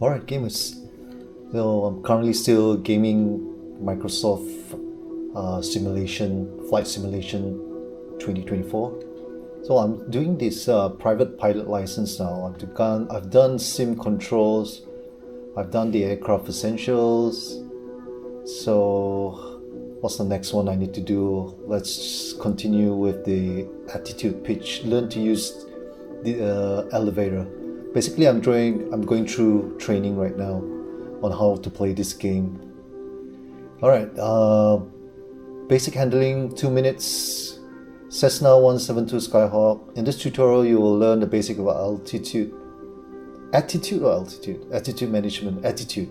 Alright, gamers. So I'm currently still gaming Microsoft Flight Simulation 2024. So I'm doing this private pilot license now. I've done sim controls, I've done the aircraft essentials. So what's the next one I need to do? Let's continue with the attitude pitch. Learn to use the elevator. Basically, I'm going through training right now on how to play this game. Alright, basic handling, 2 minutes. Cessna 172 Skyhawk. In this tutorial, you will learn the basic of attitude management. Attitude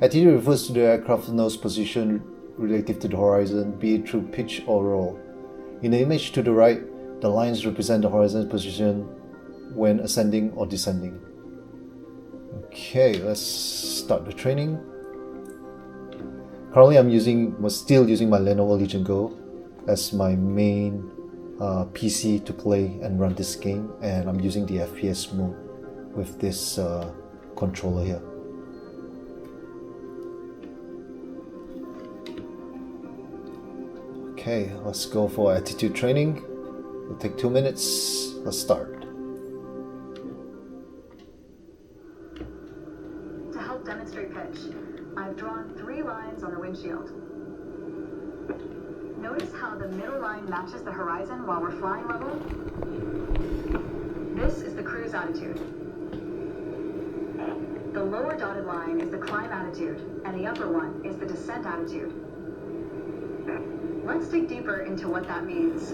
refers to the aircraft's nose position relative to the horizon, be it through pitch or roll. In the image to the right, the lines represent the horizon position when ascending or descending. Okay, let's start the training. Currently I'm still using my Lenovo Legion Go as my main PC to play and run this game, and I'm using the FPS mode with this controller here. Okay, let's go for attitude training. It'll take 2 minutes. Let's start. To help demonstrate pitch, I've drawn 3 lines on the windshield. Notice how the middle line matches the horizon while we're flying level? This is the cruise attitude. The lower dotted line is the climb attitude, and the upper one is the descent attitude. Let's dig deeper into what that means.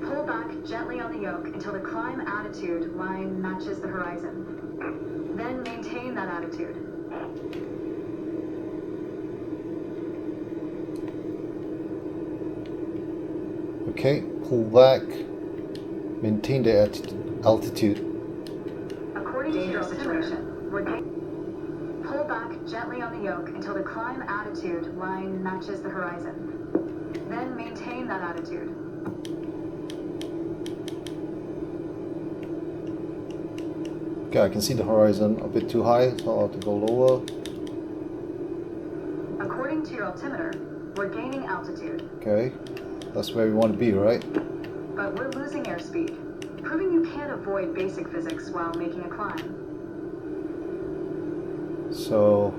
Pull back gently on the yoke until the climb attitude line matches the horizon. Then maintain that attitude. Okay, pull back, maintain the altitude. According to your situation, we're going pull back gently on the yoke until the climb attitude line matches the horizon. Then maintain that attitude. Okay, I can see the horizon a bit too high, so I'll have to go lower. According to your altimeter, we're gaining altitude. Okay, that's where we want to be, right? But we're losing airspeed, proving you can't avoid basic physics while making a climb. So,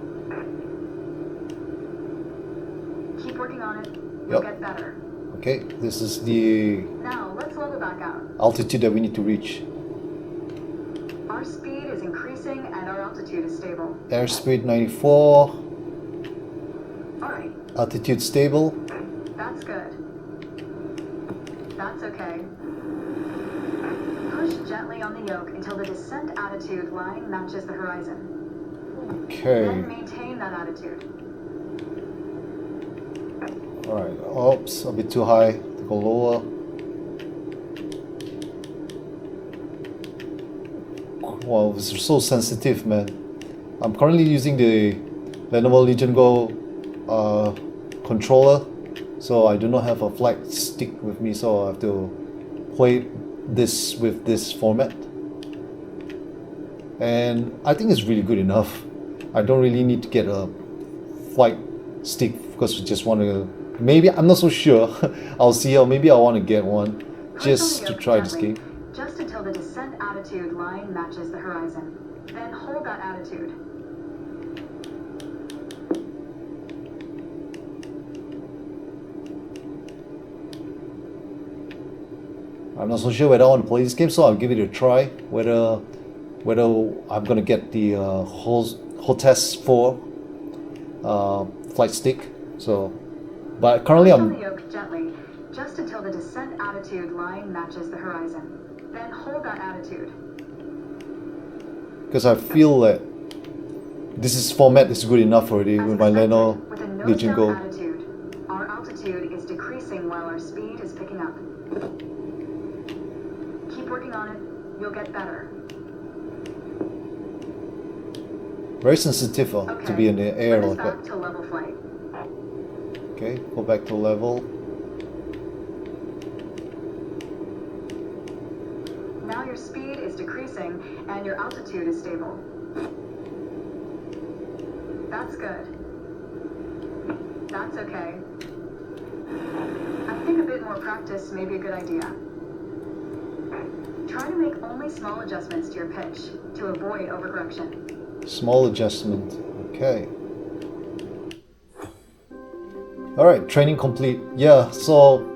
keep working on it. You'll get better. Okay, this is the Now, let's level back out. altitude that we need to reach. Our speed is increasing and our altitude is stable. Airspeed 94, Alright, altitude stable. that's good. That's okay. Push gently on the yoke until the descent attitude line matches the horizon. Okay, Then maintain that attitude. alright, oops, a bit too high, to go lower. Wow, this is so sensitive, man. I'm currently using the Lenovo Legion Go controller, so I do not have a flight stick with me, so I have to play this with this format. And I think it's really good enough. I don't really need to get a flight stick because I just want to, maybe, I'm not so sure. I'll see, or maybe I want to get one just to try this game. Just until the descent attitude line matches the horizon. Then hold that attitude. I'm not so sure whether I want to play this game, so I'll give it a try. Whether I'm gonna get the Hotess 4 flight stick. So, but currently Push on I'm. the yoke gently, just until the descent attitude line matches the horizon. Then hold that attitude. Because I feel that this format is good enough already As with my Lenovo with a Legion nose Go. down attitude, our altitude is decreasing while our speed is picking up. Keep working on it. You'll get better. Very sensitive to be in the air Bring us like back that. to level flight. Okay, go back to level. Now your speed is decreasing and your altitude is stable. That's good. That's okay. I think a bit more practice may be a good idea. Try to make only small adjustments to your pitch to avoid overcorrection. Small adjustment. Okay. Alright, training complete. Yeah, so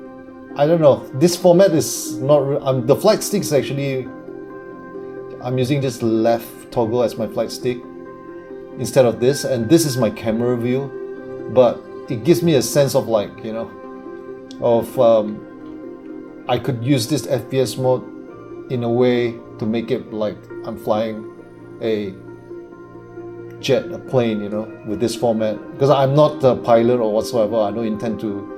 I don't know. This format is not. The flight stick is actually. I'm using this left toggle as my flight stick instead of this, and this is my camera view. But it gives me a sense of, like, you know, of I could use this FPS mode in a way to make it like I'm flying a jet, a plane, you know, with this format. Because I'm not a pilot or whatsoever. I don't intend to.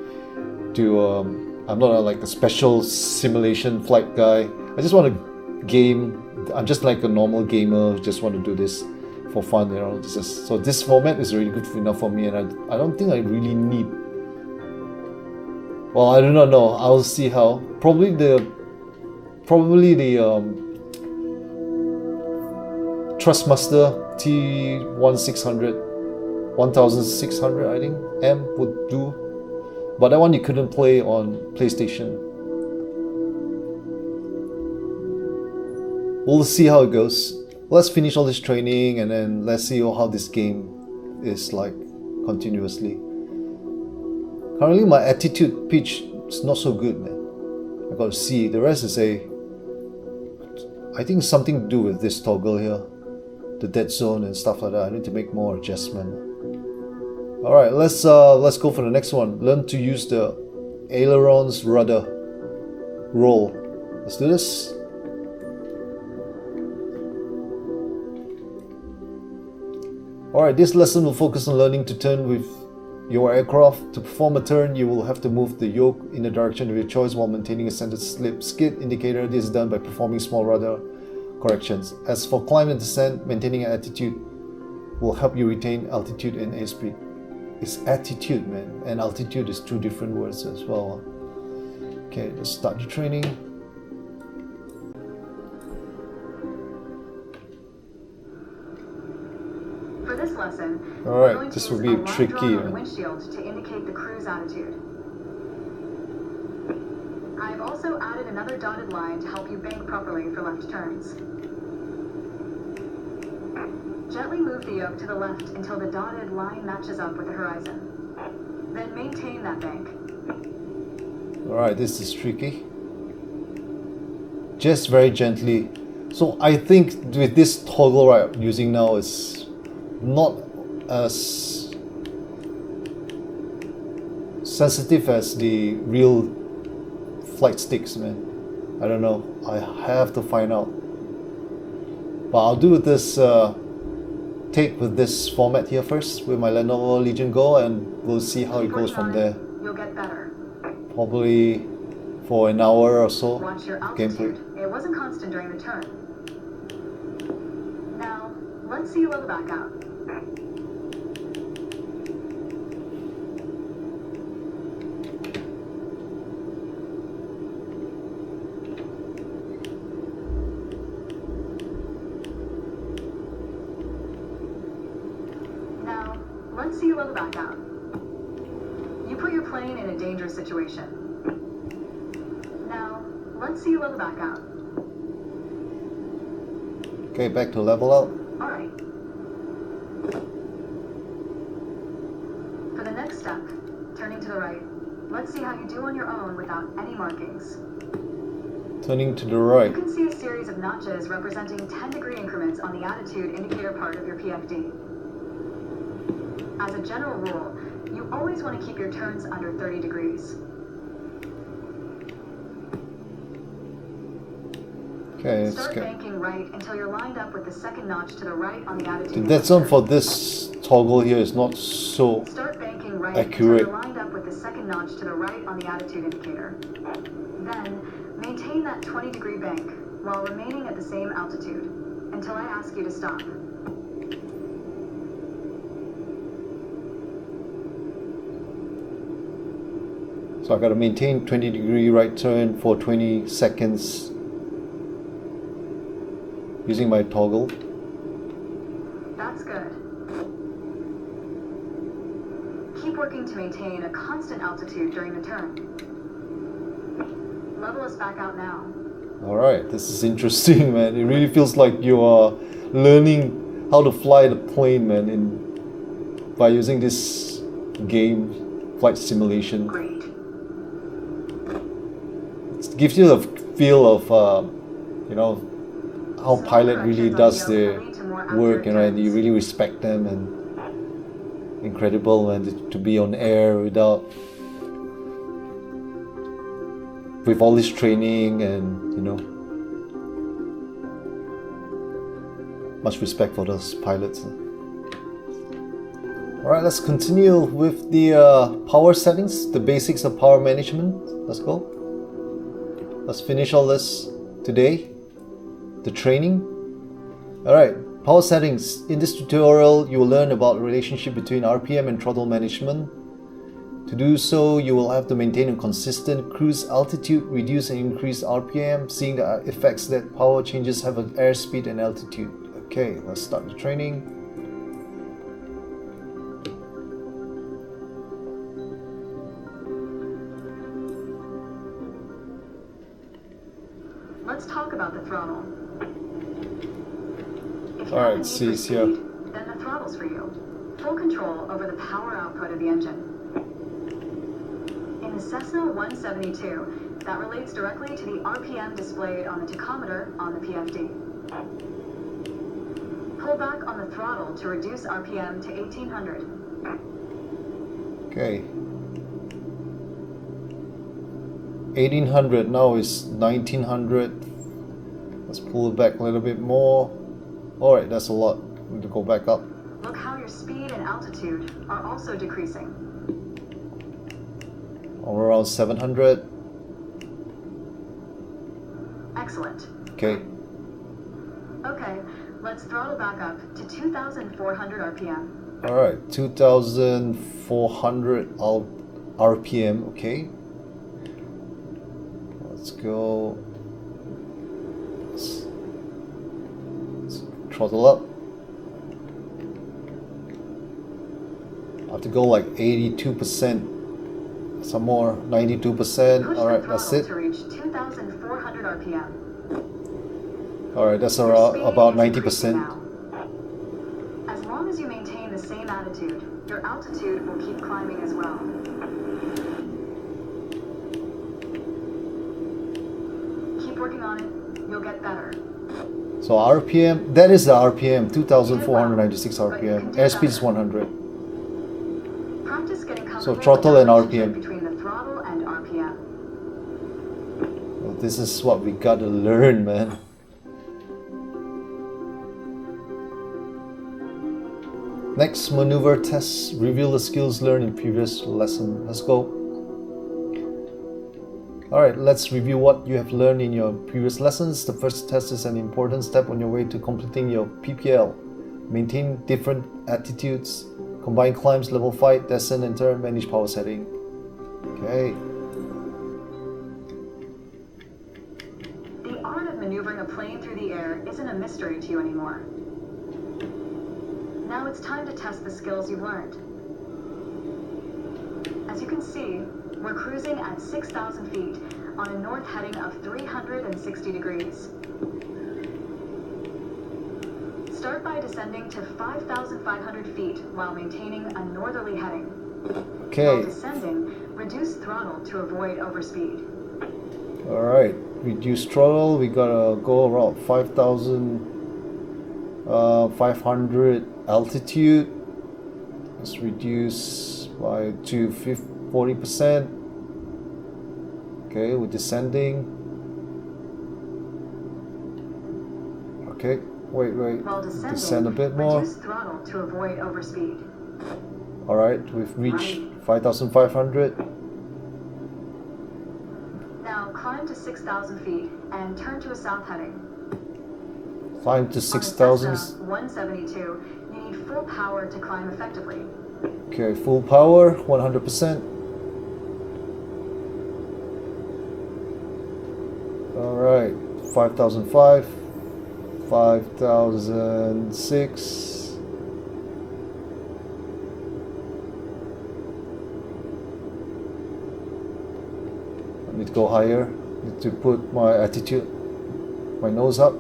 I'm not like a special simulation flight guy. I just want to game. I'm just like a normal gamer. Just want to do this for fun, you know. So this format is really good enough for me, and I don't think I really need. Well, I do not know. I'll see how. Probably the Thrustmaster T1600, 1600 I think M would do. But that one you couldn't play on PlayStation. We'll see how it goes. Let's finish all this training and then let's see how this game is like continuously. Currently my attitude pitch is not so good, man. I got to see. The rest is I think something to do with this toggle here. The dead zone and stuff like that. I need to make more adjustment. Alright, let's go for the next one. Learn to use the ailerons rudder roll. Let's do this. Alright, this lesson will focus on learning to turn with your aircraft. To perform a turn, you will have to move the yoke in the direction of your choice while maintaining a centered slip skid indicator. This is done by performing small rudder corrections. As for climb and descent, maintaining an attitude will help you retain altitude and airspeed. It's attitude, man, and altitude is two different words as well. Okay, let's start the training. For this lesson, alright, this will be tricky. On the windshield to indicate the cruise attitude. I've also added another dotted line to help you bank properly for left turns. Gently move the yoke to the left until the dotted line matches up with the horizon. Then maintain that bank. Alright, this is tricky. Just very gently. So I think with this toggle right I'm using now is not as sensitive as the real flight sticks, man. I don't know. I have to find out. But I'll do this take with this format here first with my Lenovo Legion Go, and we'll see how it goes from there. You'll get better. Probably for an hour or so. Watch your altitude. It wasn't constant during the turn. Now, let's see you level back out. Let's see you level back out. You put your plane in a dangerous situation. Now, let's see you level back out. Okay, back to level out. Alright. For the next step, turning to the right, let's see how you do on your own without any markings. Turning to the right. You can see a series of notches representing 10-degree increments on the attitude indicator part of your PFD. As a general rule, you always want to keep your turns under 30 degrees. Okay, Start banking right until you're lined up with the second notch to the right on the attitude. The dead zone for this toggle here is not so Start banking right accurate. until you're lined up with the second notch to the right on the attitude indicator. Then, maintain that 20-degree bank while remaining at the same altitude until I ask you to stop. So I got to maintain 20-degree right turn for 20 seconds. using my toggle. That's good. Keep working to maintain a constant altitude during the turn. Level us back out now. Alright, this is interesting, man. It really feels like you are learning how to fly the plane, man, by using this game, flight simulation. Great. It gives you a feel of, how pilot really does their work, and you really respect them, and incredible, man, to be on air with all this training, and much respect for those pilots. Alright, let's continue with the power settings, the basics of power management. Let's go. Let's finish all this today, the training. Alright, power settings. In this tutorial, you will learn about the relationship between RPM and throttle management. To do so, you will have to maintain a consistent cruise altitude, reduce and increase RPM, seeing the effects that power changes have on airspeed and altitude. Okay, let's start the training. Let's talk about the throttle. Alright, it says here. Then the throttle's for you. Full control over the power output of the engine. In the Cessna 172, that relates directly to the RPM displayed on the tachometer on the PFD. Pull back on the throttle to reduce RPM to 1800. Okay. 1800 now is 1900. Let's pull it back a little bit more. Alright, that's a lot. Need to go back up. Look how your speed and altitude are also decreasing. Around 700. Excellent. Okay. Okay, let's throttle back up to 2,400 RPM. Alright, 2,400 RPM. Okay. Let's go. Let's throttle up. I have to go like 82%. Some more, 92%. Alright, that's it. To reach 2,400 RPM. Alright, that's around about 90%. As long as you maintain the same attitude, your altitude will keep climbing as well. Keep working on it, you'll get better. So RPM, that is the RPM, 2,496 RPM. Airspeed is 100. Practice getting comfortable. So throttle and RPM. Between the throttle and RPM. Well, this is what we gotta learn, man. Next, maneuver tests. Reveal the skills learned in previous lesson. Let's go. Alright, let's review what you have learned in your previous lessons. The first test is an important step on your way to completing your PPL. Maintain different attitudes. Combine climbs, level fight, descent and turn, manage power setting. Okay. The art of maneuvering a plane through the air isn't a mystery to you anymore. Now it's time to test the skills you've learned. As you can see, we're cruising at 6,000 feet on a north heading of 360 degrees. Start by descending to 5,500 feet while maintaining a northerly heading. Okay. While descending, reduce throttle to avoid overspeed. Alright, reduce throttle. We gotta go around 5,500 altitude. Let's reduce by to 40%. Okay, we're descending. Okay, wait. While descending, Descend a bit more. reduce throttle to avoid overspeed. Alright, we've reached 5,500. Now climb to 6,000 feet and turn to a south heading. Climb to On the 6,000. Cessna 172, you need full power to climb effectively. Okay, full power, 100%. Alright, 5,005. 5006. I need to go higher. Need to put my attitude, my nose up.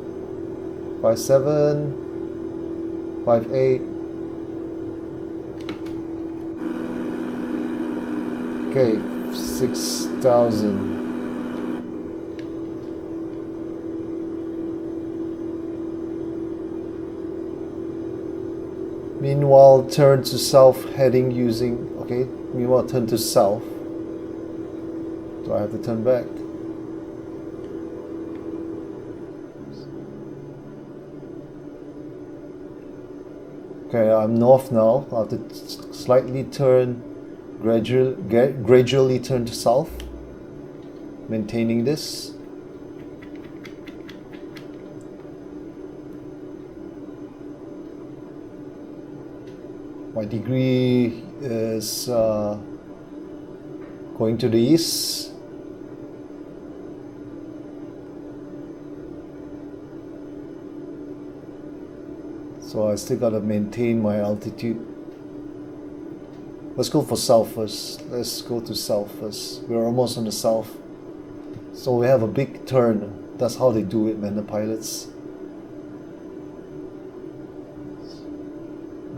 57, 58. Okay, 6000. Meanwhile, turn to south heading using, okay, meanwhile turn to south. Do I have to turn back? Okay, I'm north now. I have to slightly turn, gradually turn to south, maintaining this. My degree is going to the east. So I still gotta maintain my altitude. Let's go for south first. Let's go to south first. We're almost on the south. So we have a big turn. That's how they do it, man, the pilots.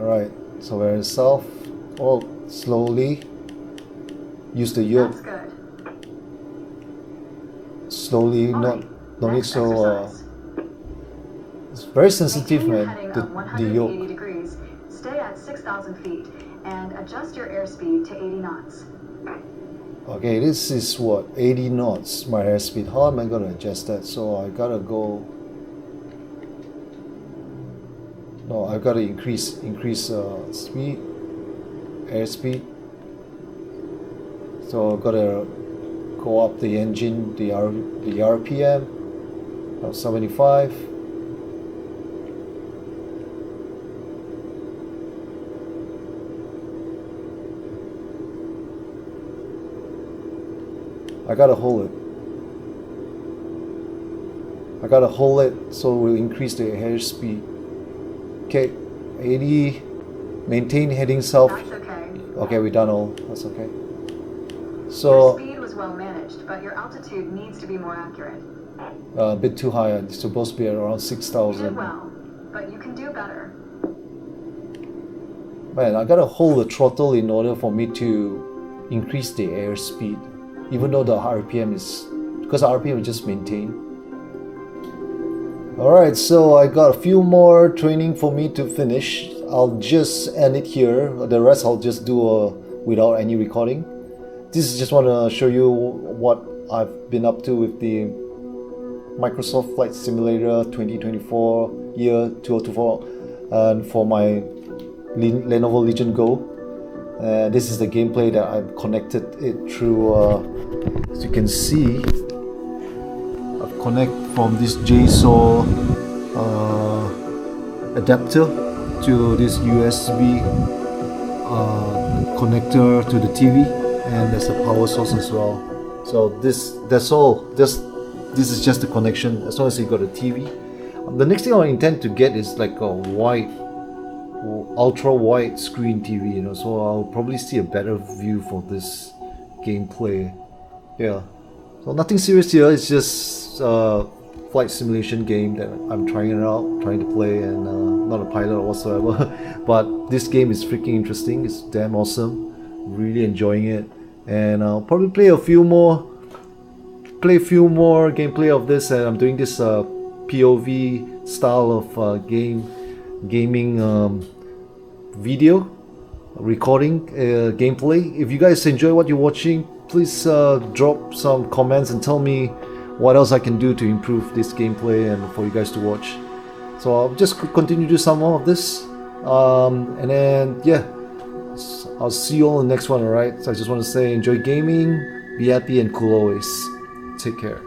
Alright. So we're in south. Oh, slowly. Use the yoke. That's good. Slowly, Alright, not next so. exercise. It's very sensitive, Maintain your man. heading The at 180 yoke. degrees. Stay at 6,000 feet and adjust your airspeed to 80 knots. Okay, this is what, 80 knots. My airspeed. How am I gonna adjust that? So I gotta go. No, I've got to increase speed, airspeed. So I've got to go up the engine, the RPM, 75. I gotta hold it. I gotta hold it so we'll increase the airspeed. Okay, 80, maintain heading south. That's okay. Okay, we done all, that's okay. Your So, speed was well managed, but your altitude needs to be more accurate. a bit too high, it's supposed to be around You did 6,000. well, but you can do better. Man, I gotta hold the throttle in order for me to increase the airspeed. Even though the RPM is, because the RPM is just maintained. Alright, so I got a few more training for me to finish. I'll just end it here. The rest I'll just do without any recording. This is just want to show you what I've been up to with the Microsoft Flight Simulator 2024 year 2024 and for my Lenovo Legion Go. This is the gameplay that I've connected it through, as you can see, I've connected from this JSAUX adapter to this USB connector to the TV, and there's a power source as well. So that's all. This is just the connection. As long as you got a TV. The next thing I intend to get is like a wide, ultra wide screen TV, you know, so I'll probably see a better view for this gameplay. Yeah, so nothing serious here. It's just a flight simulation game that I'm trying to play, and not a pilot or whatsoever. But this game is freaking interesting. It's damn awesome. Really enjoying it, and I'll probably play a few more gameplay of this. And I'm doing this POV style of gaming video recording gameplay. If you guys enjoy what you're watching, please drop some comments and tell me what else I can do to improve this gameplay and for you guys to watch. So I'll just continue to do some more of this, and then yeah, I'll see you all in the next one. Alright, so I just want to say enjoy gaming, be happy and cool always. Take care.